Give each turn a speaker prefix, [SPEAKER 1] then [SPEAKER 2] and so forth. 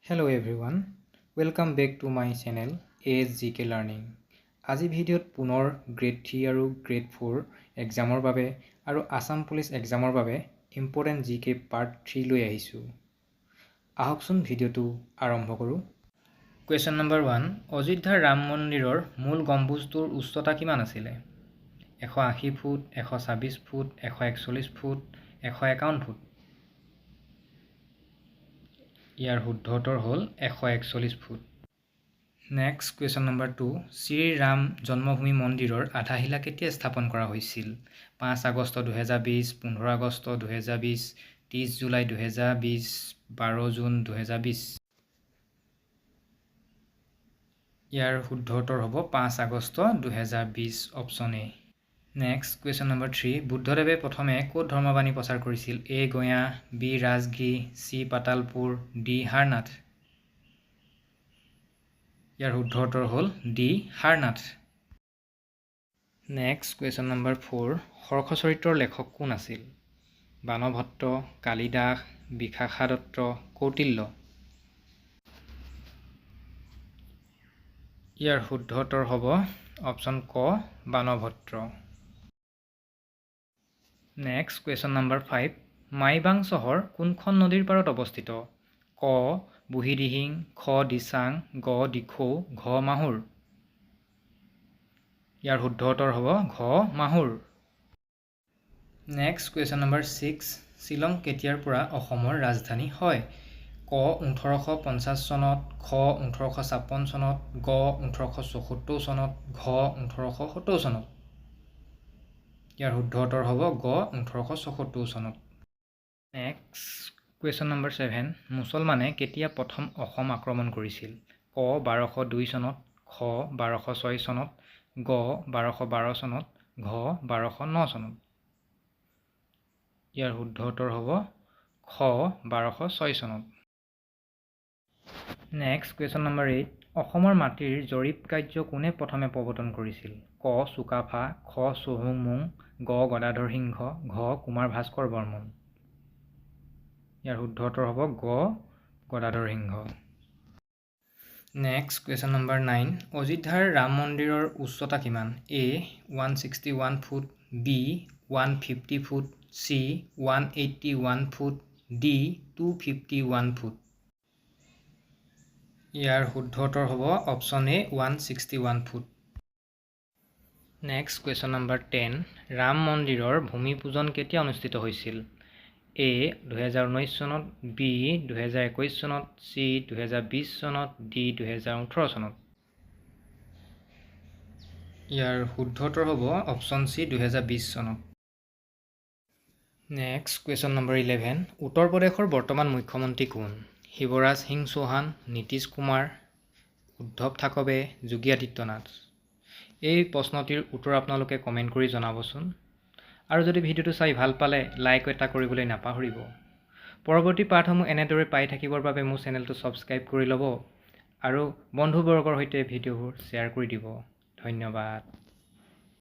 [SPEAKER 1] Hello everyone, welcome back to my channel ASGK Learning. আজি ভিডিঅ'ত পুনৰ গ্ৰেড 3 আৰু গ্ৰেড 4 এক্সামৰ বাবে আৰু আসাম পুলিচ এক্সামৰ বাবে ইম্পৰ্টেণ্ট জিকে পাৰ্ট 3 লৈ আহিছোঁ। আহকচোন ভিডিঅ'টো আৰম্ভ কৰোঁ। কুৱেশ্যন নম্বৰ 1, অযোধ্যাৰ ৰাম মন্দিৰৰ মূল গম্বুজটোৰ উচ্চতা কিমান আছিলে? 180 ফুট, 126 ফুট, 141 ফুট, 151 ফুট। ইয়াৰ শুদ্ধ উত্তৰ হ'ল 141 foot. Next question number 2, Shriram জন্মভূমি মন্দিৰৰ আধাশিলা কেতিয়া স্থাপন কৰা হৈছিল? 5 আগষ্ট 2020, 15 আগষ্ট 2020, 30 জুলাই 2020, 12 জুন 2020। ইয়াৰ শুদ্ধ উত্তৰ হ'ব 5 August 2020, option A. Next question number 3, বুদ্ধদেৱে প্ৰথমে ক'ত ধৰ্মবাণী প্ৰচাৰ কৰিছিল? A Gaya, B Rajgriha, C Patalpur, D Sarnath. ইয়াৰ শুদ্ধ উত্তৰ হ'ল D Sarnath. Next question number 4, Harsh চৰিত্ৰৰ লেখক কোন আছিল? বাণভট্ট, কালিদাস, বিশাখাদত্ত, কৌটিল্য। ইয়াৰ শুদ্ধ উত্তৰ হ'ব অপশ্যন ক, Banabhatta. Next question number 5, Maibang চহৰ কোনখন নদীৰ পাৰত অৱস্থিত? ক বুঢ়ীদিহিং, খ দিচাং, গ দিখৌ, ঘ মাহুৰ। ইয়াৰ শুদ্ধ উত্তৰ হ'ব ঘ মাহুৰ। নেক্সট কুৱেশ্যন নম্বৰ 6, শ্বিলং কেতিয়াৰ পৰা অসমৰ ৰাজধানী হয়? ক 1850 চনত, খ 1856 চনত, গ 1874 চনত, ঘ 1870 চনত। ইয়াৰ শুদ্ধ উত্তৰ হ'ব গ 1874 চনত। নেক্সট কুৱেশ্যন নম্বৰ 7, মুছলমানে কেতিয়া প্ৰথম অসম আক্ৰমণ কৰিছিল? ক 1202 চনত, খ 1206 চনত, গ 1212 চনত, ঘ 1209 চনত। ইয়াৰ শুদ্ধ উত্তৰ হ'ব খ 1206 চনত। নেক্সট কুৱেশ্যন নম্বৰ 8, অসমৰ মাটিৰ জৰীপ কাৰ্য কোনে প্ৰথমে প্ৰৱৰ্তন কৰিছিল? ক চুকাফা, খ চৌহুংমুং, গ গদাধৰ সিংহ, ঘ কুমাৰ ভাস্কৰ বৰ্মন। ইয়াৰ শুদ্ধ উত্তৰ হ'ব গ Gadadhar Singha. Next question number 9, অযোধ্যাৰ ৰাম মন্দিৰৰ উচ্চতা কিমান? A 161 foot, B 150 foot, C 181 foot, D 251 foot. ইয়াৰ শুদ্ধ উত্তৰ হ'ব option A 161 foot. Next question number 10, Ram মন্দিৰৰ ভূমি পূজন কেতিয়া অনুষ্ঠিত হৈছিল? A 2019 চনত, B 2021 চনত, C 2020 চনত, D 2018 চনত। ইয়াৰ শুদ্ধ উত্তৰ হ'ব অপশ্যন C 2020 চনত। নেক্সট কুৱেশ্যন নম্বৰ 11, উত্তৰ প্ৰদেশৰ বৰ্তমান মুখ্যমন্ত্ৰী কোন? শিৱৰাজ সিং চৌহান, নীতিশ কুমাৰ, উদ্ধৱ ঠাকৰে, যোগী আদিত্যনাথ। এই প্ৰশ্নটিৰ উত্তৰ আপোনালোকে কমেণ্ট কৰি জনাবচোন। আৰু যদি ভিডিঅ'টো চাই ভাল পালে লাইক এটা কৰিবলৈ নাপাহৰিব। পৰৱৰ্তী পাঠসমূহ এনেদৰে পাই থাকিবৰ বাবে মোৰ চেনেলটো ছাবস্ক্ৰাইব কৰি ল'ব আৰু বন্ধুবৰ্গৰ সৈতে ভিডিঅ'বোৰ শ্বেয়াৰ কৰি দিব। ধন্যবাদ।